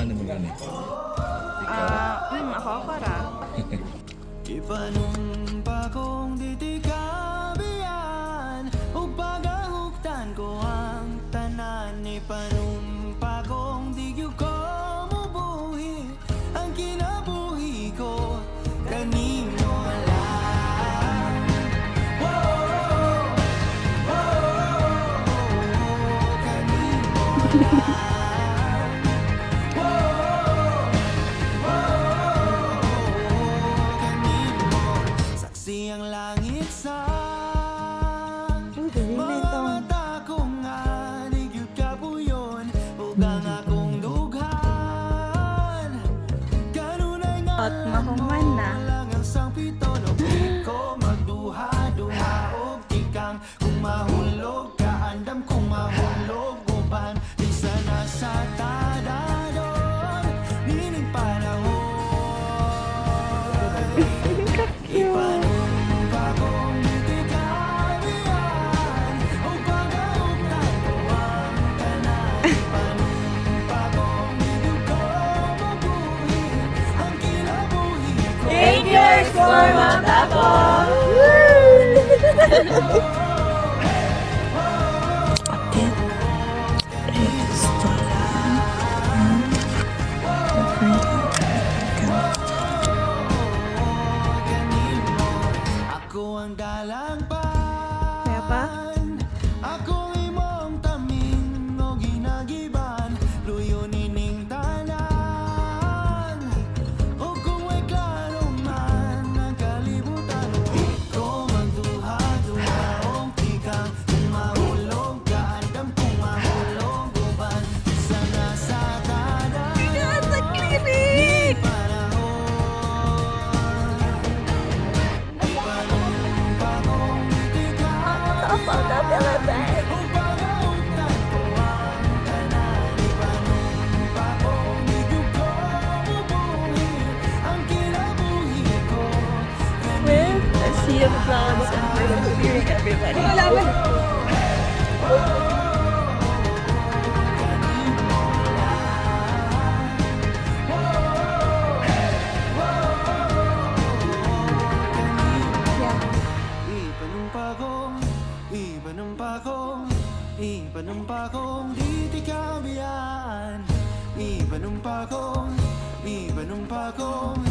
Paano mo gani? Ako ra. Ipanumpa kong ditikabian ug pagahugtan ko ang tanan. Ipanumpa kong di gyud ko mubuhi ang kinabuhi ko kanimo lang. Kanimo lang. Ang langit sa mga mata kong anigid kapuyon ug ang akong dughan kanunay nga Mahuman na. lang ang sangpito no ko magduha-duha og tikang kung mahulog ka andam kung mahulog uban di sana sa tadadon nining panahon. Cheers for Matapos! Ako ang dalang pa. Kaya pa? Ako imong tamin o ginagiban luyo nining tanan. O kung may klaro man ang kalibutan ikaw magduha-duha og tikang kung mahulog ka andam kung mahulog uban sana sa tadadon Kilig! Apa ka pala, with a sea of clouds and persevering everybody. Ipanumpa kong ditikabian. Ipanumpa kong